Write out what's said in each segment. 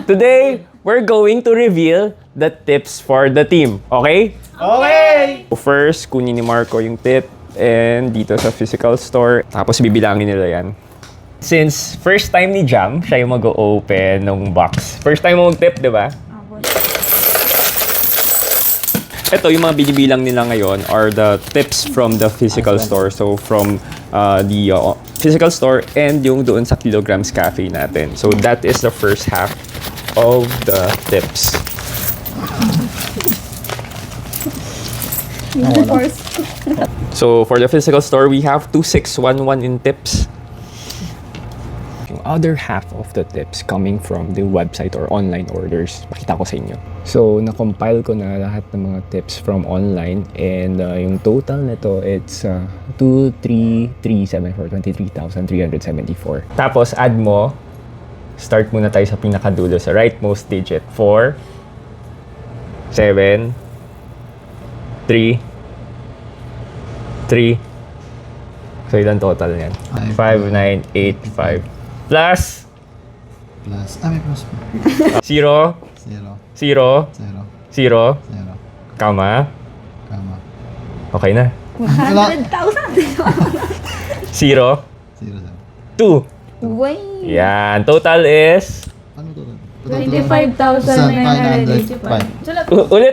Today, we're going to reveal the tips for the team. Okay? Okay! First, kunin ni Marco yung tip and dito sa physical store. Tapos bibilangin nila yan. Since first time ni Jam, siya yung mag-open ng box. First time mo mag-tip, di ba? Ito, yung mga binibilang nila ngayon are the tips from the physical store. So, from the physical store and yung doon sa Kilograms Cafe natin. So, that is the first half of the tips. So, for the physical store, we have 2611 in tips. Yung other half of the tips coming from the website or online orders, pakita ko sa inyo. So, na-compile ko na lahat ng mga tips from online and yung total nito, it's 23,374, 23,374. Tapos, add mo, start muna tayo sa pinakadulo, sa rightmost digit. 4, 7, 3, 3. So, ilan total yan? 5,985. Plus? May plus. 0, 0, 0. 0, 0. kama. Kama. Okay na. 100,000! 0, 2. Way! Yan. Total is... Ano to? 25,985. Ulit.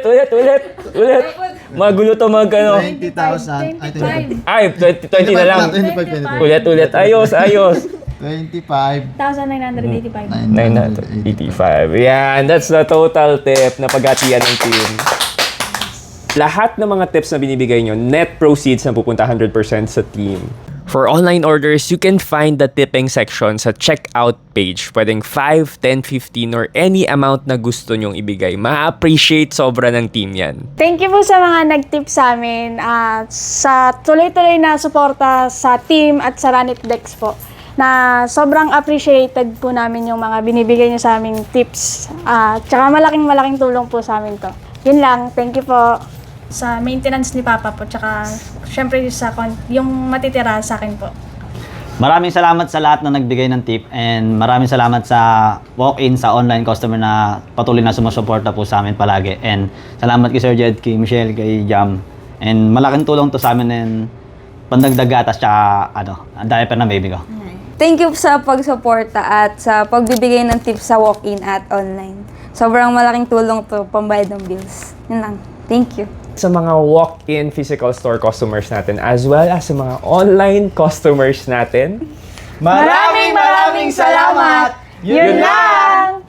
Magulo to ano. 20,000. Ay, 20 na lang. 25. Ulit. Ayos. 25. 1,985. 985. Yan. That's the total tip na paghatian ng team. Lahat ng mga tips na binibigay nyo, net proceeds na pupunta 100% sa team. For online orders, you can find the tipping section sa checkout page. Pwedeng 5, 10, 15, or any amount na gusto nyong ibigay. Ma-appreciate sobra ng team yan. Thank you po sa mga nag-tip sa amin at sa tuloy-tuloy na suporta sa team at sa Ranit Dex po. Na sobrang appreciated po namin yung mga binibigay niyo sa aming tips. Tsaka malaking tulong po sa amin to. Yun lang. Thank you po. Sa maintenance ni Papa po, tsaka syempre yung matitira sa akin po. Maraming salamat sa lahat na nagbigay ng tip and maraming salamat sa walk-in sa online customer na patuloy na sumusuporta po sa amin palagi. And salamat kay Sir Jed, kay Michelle, kay Jam. And malaking tulong to sa amin and pandagdag gatas tsaka diaper ng baby ko. Thank you sa pagsuporta at sa pagbibigay ng tips sa walk-in at online. Sobrang malaking tulong to pambayad ng bills. Yun lang. Thank you. Sa mga walk-in physical store customers natin as well as sa mga online customers natin. Maraming salamat! Yun lang!